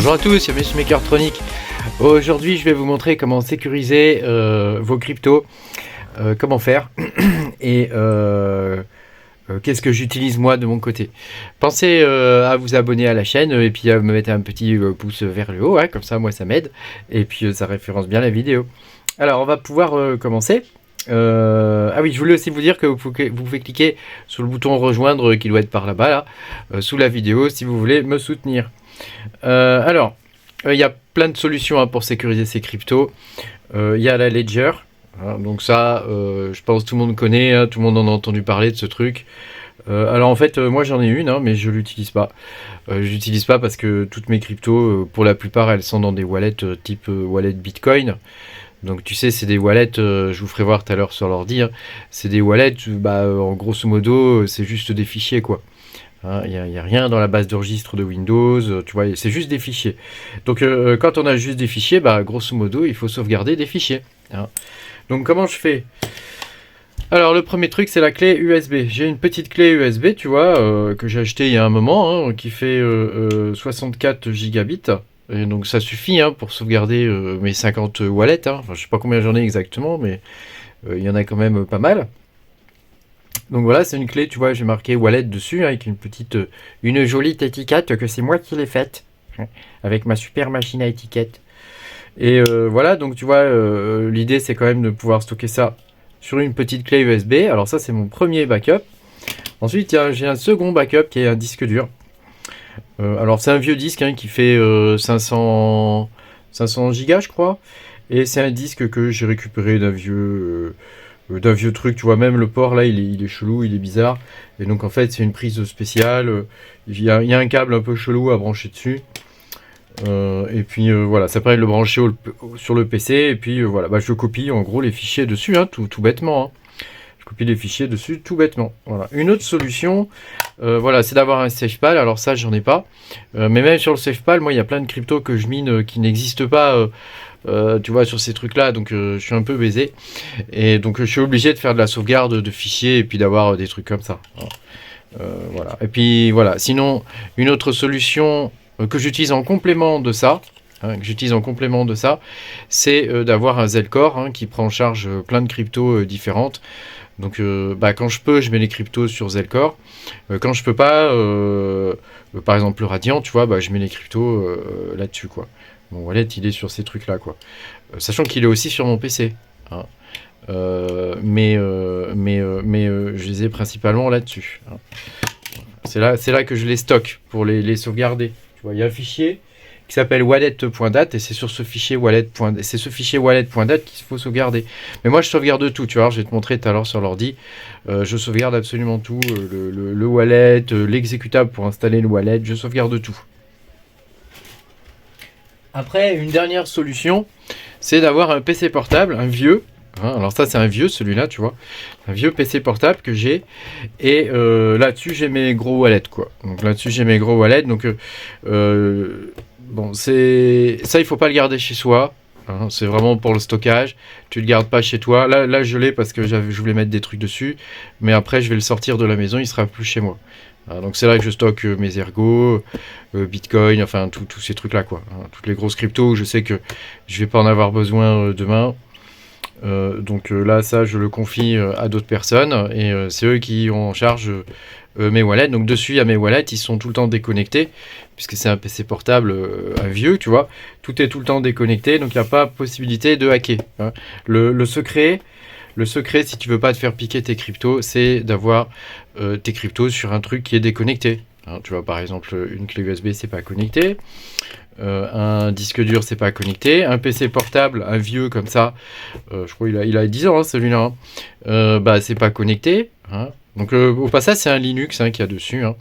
Bonjour à tous, c'est Monsieur Mechatronic. Aujourd'hui, je vais vous montrer comment sécuriser vos cryptos, comment faire et qu'est-ce que j'utilise moi de mon côté. Pensez à vous abonner à la chaîne et puis à me mettre un petit pouce vers le haut, hein, comme ça moi ça m'aide et puis ça référence bien la vidéo. Alors on va pouvoir commencer. Ah oui, je voulais aussi vous dire que vous pouvez cliquer sur le bouton rejoindre qui doit être par là-bas, là, sous la vidéo si vous voulez me soutenir. Alors, il y a plein de solutions hein, pour sécuriser ces cryptos. Il y a la Ledger. Hein, donc ça, je pense tout le monde connaît, hein, tout le monde en a entendu parler de ce truc. Alors en fait, moi j'en ai une, hein, mais je l'utilise pas. Je l'utilise pas parce que toutes mes cryptos, pour la plupart, elles sont dans des wallets type wallet Bitcoin. Donc tu sais, c'est des wallets, je vous ferai voir tout à l'heure sur l'ordi, hein, c'est des wallets, en grosso modo, c'est juste des fichiers quoi. Il n'y a rien dans la base de registre de Windows, tu vois, c'est juste des fichiers. Donc quand on a juste des fichiers, grosso modo, il faut sauvegarder des fichiers. Hein. Donc comment je fais? Alors le premier truc, c'est la clé USB. J'ai une petite clé USB, tu vois, que j'ai acheté il y a un moment, hein, qui fait 64 gigabits. Et donc ça suffit hein, pour sauvegarder mes 50 wallets. Hein. Enfin, je sais pas combien j'en ai exactement, mais il y en a quand même pas mal. Donc voilà, c'est une clé, tu vois, j'ai marqué wallet dessus, hein, avec une jolie étiquette que c'est moi qui l'ai faite, hein, avec ma super machine à étiquette. Et voilà, donc tu vois, l'idée c'est quand même de pouvoir stocker ça sur une petite clé USB. Alors ça, c'est mon premier backup. Ensuite, j'ai un second backup qui est un disque dur. Alors c'est un vieux disque hein, qui fait 500 gigas, je crois. Et c'est un disque que j'ai récupéré d'un vieux truc, tu vois, même le port là il est chelou, il est bizarre, et donc en fait c'est une prise spéciale, il y a un câble un peu chelou à brancher dessus, et puis voilà, ça permet de le brancher sur le PC, et puis voilà, je copie en gros les fichiers dessus, hein, tout bêtement, hein. Je copie les fichiers dessus tout bêtement. Voilà. Une autre solution, voilà, c'est d'avoir un SafePal. Alors ça, j'en ai pas. Mais même sur le SafePal, moi, il y a plein de cryptos que je mine qui n'existent pas, tu vois, sur ces trucs-là. Donc, je suis un peu baisé. Et donc, je suis obligé de faire de la sauvegarde de fichiers et puis d'avoir des trucs comme ça. Voilà. Et puis, voilà. Sinon, une autre solution que j'utilise en complément de ça, c'est d'avoir un Zelcore hein, qui prend en charge plein de cryptos différentes. Donc quand je peux, je mets les cryptos sur Zelcore. Quand je peux pas, par exemple le Radiant, tu vois, je mets les cryptos là-dessus, quoi. Mon wallet, il est sur ces trucs-là, quoi. Sachant qu'il est aussi sur mon PC. Hein. Mais je les ai principalement là-dessus. Hein. C'est là que je les stocke pour les sauvegarder. Tu vois, il y a un fichier qui s'appelle wallet.dat et c'est sur ce fichier wallet.dat qu'il faut sauvegarder. Mais moi je sauvegarde tout, tu vois, je vais te montrer tout à l'heure sur l'ordi. Je sauvegarde absolument tout, le wallet, l'exécutable pour installer le wallet, je sauvegarde tout. Après, une dernière solution, c'est d'avoir un PC portable, un vieux. Hein, alors ça c'est un vieux celui-là, tu vois, un vieux PC portable que j'ai, et là-dessus j'ai mes gros wallets, quoi. Donc là-dessus j'ai mes gros wallets, donc bon, c'est ça, il faut pas le garder chez soi. Hein, c'est vraiment pour le stockage. Tu le gardes pas chez toi. Là, je l'ai parce que je voulais mettre des trucs dessus. Mais après, je vais le sortir de la maison. Il sera plus chez moi. Hein, donc c'est là que je stocke mes ergots, Bitcoin, enfin tous ces trucs là, quoi. Hein, toutes les grosses cryptos où je sais que je vais pas en avoir besoin demain. Donc là, ça, je le confie à d'autres personnes et c'est eux qui ont en charge mes wallets. Donc dessus, il y a mes wallets, ils sont tout le temps déconnectés puisque c'est un PC portable, un vieux, tu vois. Tout est tout le temps déconnecté, donc il n'y a pas possibilité de hacker. Hein. Le secret, si tu veux pas te faire piquer tes cryptos, c'est d'avoir tes cryptos sur un truc qui est déconnecté. Hein, tu vois, par exemple, une clé USB, c'est pas connecté. Un disque dur c'est pas connecté, un PC portable, un vieux comme ça, je crois il a 10 ans hein, celui-là, hein. C'est pas connecté, hein. Donc au passage c'est un Linux hein, qu'il y a dessus, hein.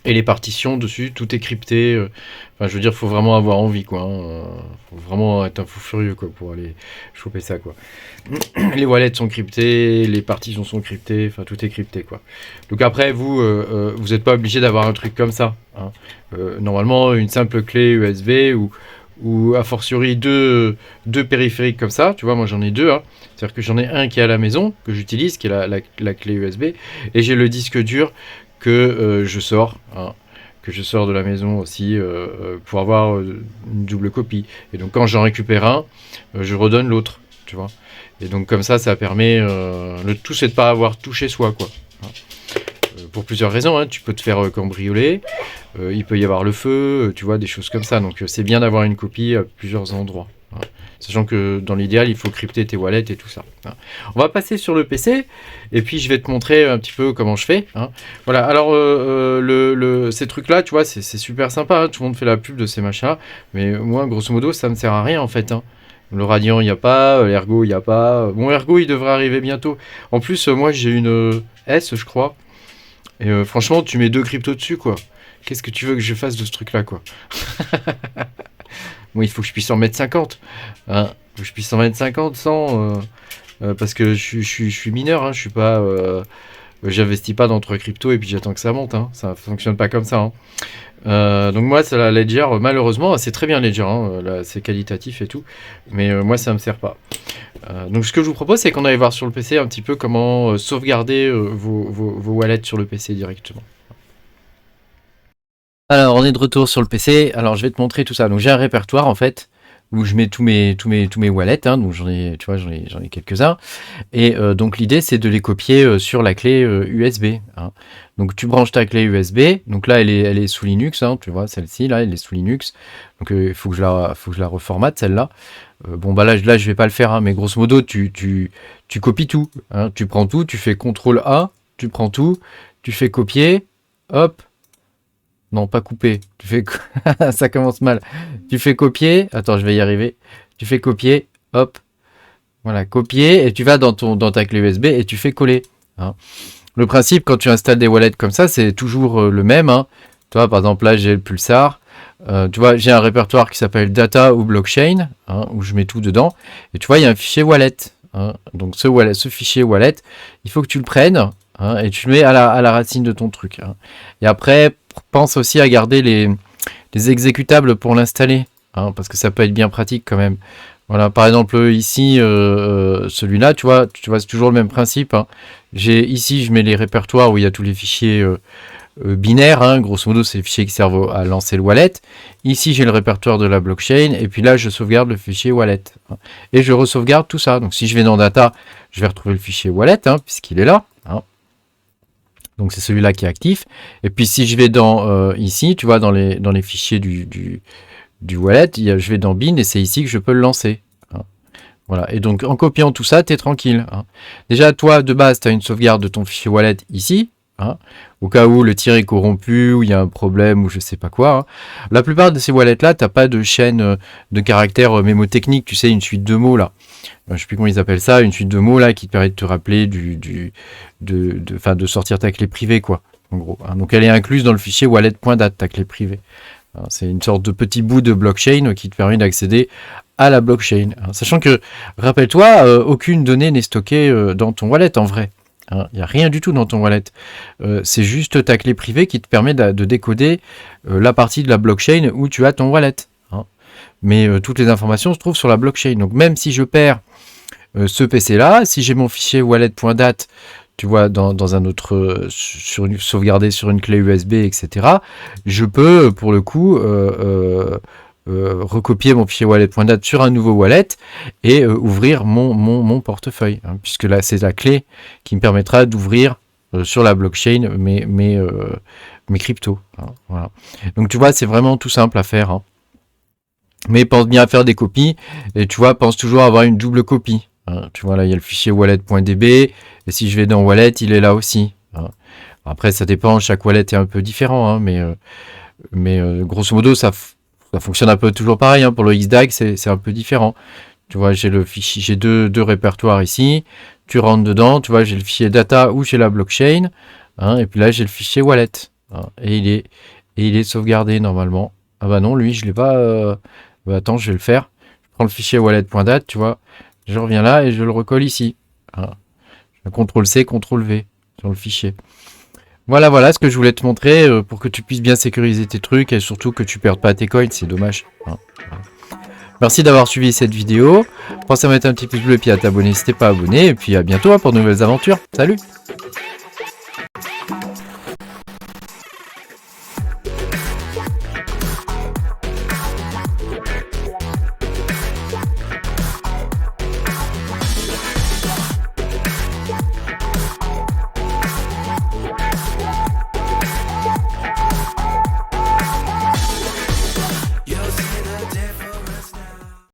Et les partitions dessus, tout est crypté, enfin je veux dire, faut vraiment avoir envie, quoi, hein. Faut vraiment être un fou furieux, quoi, pour aller choper ça, quoi. Les wallets sont cryptés, les partitions sont cryptées, enfin tout est crypté, quoi. Donc après, vous n'êtes pas obligé d'avoir un truc comme ça, hein. Normalement, une simple clé USB ou a fortiori deux périphériques comme ça, tu vois, moi j'en ai deux, hein. C'est-à-dire que j'en ai un qui est à la maison, que j'utilise, qui est la clé USB, et j'ai le disque dur que je sors, hein, que je sors de la maison aussi pour avoir une double copie. Et donc quand j'en récupère un, je redonne l'autre, tu vois. Et donc comme ça permet, le tout c'est de pas avoir tout chez soi, quoi. Pour plusieurs raisons, hein. Tu peux te faire cambrioler, il peut y avoir le feu, tu vois, des choses comme ça. Donc c'est bien d'avoir une copie à plusieurs endroits. Voilà. Sachant que dans l'idéal, il faut crypter tes wallets et tout ça. Voilà. On va passer sur le PC, et puis je vais te montrer un petit peu comment je fais. Hein. Voilà, alors ces trucs-là, tu vois, c'est super sympa. Hein. Tout le monde fait la pub de ces machins, mais moi, grosso modo, ça me sert à rien en fait. Hein. Le Radiant, il n'y a pas. L'Ergo, il n'y a pas. Bon, Ergo, il devrait arriver bientôt. En plus, moi, j'ai une S, je crois. Et franchement, tu mets 2 cryptos dessus, quoi. Qu'est-ce que tu veux que je fasse de ce truc-là, quoi? Bon, il faut que je puisse en mettre 50. Hein. Il faut que je puisse en mettre 50 sans... parce que je suis mineur, hein. Je suis pas... j'investis pas dans 3 cryptos et puis j'attends que ça monte. Hein. Ça fonctionne pas comme ça. Hein. Donc moi, c'est la Ledger, malheureusement, c'est très bien Ledger. Hein. Là, c'est qualitatif et tout. Mais moi, ça me sert pas. Donc ce que je vous propose, c'est qu'on aille voir sur le PC un petit peu comment sauvegarder vos wallets sur le PC directement. Alors on est de retour sur le PC. Alors je vais te montrer tout ça. Donc j'ai un répertoire en fait où je mets tous mes wallets. Hein. Donc j'en ai, tu vois, j'en ai quelques-uns. Et donc l'idée c'est de les copier sur la clé USB. Hein. Donc tu branches ta clé USB. Donc là elle est sous Linux. Hein, tu vois celle-ci là, elle est sous Linux. Donc il faut que je la reformate celle-là. Bon bah là je vais pas le faire, hein, mais grosso modo tu copies tout, hein, tu prends tout, tu fais CTRL A, tu prends tout, tu fais copier, hop, non pas couper, tu fais ça commence mal, tu fais copier, attends je vais y arriver, tu fais copier, hop, voilà copier et tu vas dans ta clé USB et tu fais coller. Hein. Le principe quand tu installes des wallets comme ça c'est toujours le même, hein. Tu vois par exemple là j'ai le Pulsar. Tu vois, j'ai un répertoire qui s'appelle Data ou Blockchain, hein, où je mets tout dedans. Et tu vois, il y a un fichier wallet. Hein. Donc ce fichier wallet, il faut que tu le prennes hein, et tu le mets à la racine de ton truc. Hein. Et après, pense aussi à garder les exécutables pour l'installer, hein, parce que ça peut être bien pratique quand même. Voilà, par exemple ici, celui-là, tu vois, c'est toujours le même principe. Hein. Ici, je mets les répertoires où il y a tous les fichiers binaire, hein, grosso modo c'est les fichiers qui servent à lancer le wallet. Ici j'ai le répertoire de la blockchain et puis là je sauvegarde le fichier wallet hein, et je resauvegarde tout ça. Donc si je vais dans data, je vais retrouver le fichier wallet hein, puisqu'il est là. Hein. Donc c'est celui-là qui est actif. Et puis si je vais dans ici, tu vois dans les fichiers du wallet, je vais dans bin et c'est ici que je peux le lancer. Hein. Voilà. Et donc en copiant tout ça, tu es tranquille. Hein. Déjà toi de base tu as une sauvegarde de ton fichier wallet ici. Hein, au cas où le tir est corrompu, ou il y a un problème, ou je sais pas quoi. Hein. La plupart de ces wallets-là, t'as pas de chaîne de caractères mémotechniques, tu sais, une suite de mots là. Je sais plus comment ils appellent ça, une suite de mots là qui te permet de te rappeler de sortir ta clé privée, quoi. En gros. Hein. Donc elle est incluse dans le fichier wallet.dat, ta clé privée. Hein, c'est une sorte de petit bout de blockchain qui te permet d'accéder à la blockchain. Hein. Sachant que, rappelle-toi, aucune donnée n'est stockée dans ton wallet en vrai. Il n'y a rien du tout dans ton wallet. C'est juste ta clé privée qui te permet de décoder la partie de la blockchain où tu as ton wallet. Hein. Mais toutes les informations se trouvent sur la blockchain. Donc même si je perds ce PC-là, si j'ai mon fichier wallet.dat, tu vois, dans un autre, sauvegardé sur une clé USB, etc., je peux, pour le coup, recopier mon fichier wallet.dat sur un nouveau wallet et ouvrir mon portefeuille, hein, puisque là c'est la clé qui me permettra d'ouvrir sur la blockchain mes cryptos. Hein, voilà. Donc tu vois, c'est vraiment tout simple à faire. Hein. Mais pense bien à faire des copies et tu vois, pense toujours à avoir une double copie. Hein. Tu vois, là il y a le fichier wallet.db et si je vais dans wallet, il est là aussi. Hein. Après, ça dépend, chaque wallet est un peu différent, hein, mais grosso modo, ça fonctionne un peu toujours pareil. Hein. Pour le XDAG, c'est un peu différent. Tu vois, j'ai le fichier, j'ai deux répertoires ici. Tu rentres dedans, tu vois, j'ai le fichier data ou j'ai la blockchain. Hein, et puis là, j'ai le fichier wallet. Hein, et il est sauvegardé normalement. Ah bah non, lui, je l'ai pas. Bah attends, je vais le faire. Je prends le fichier wallet.dat, tu vois. Je reviens là et je le recolle ici. Hein. Je fais CTRL-C, CTRL-V sur le fichier. Voilà ce que je voulais te montrer pour que tu puisses bien sécuriser tes trucs et surtout que tu perdes pas tes coins, c'est dommage. Hein. Merci d'avoir suivi cette vidéo. Pense à mettre un petit pouce bleu et puis à t'abonner si t'es pas abonné. Et puis à bientôt pour de nouvelles aventures. Salut!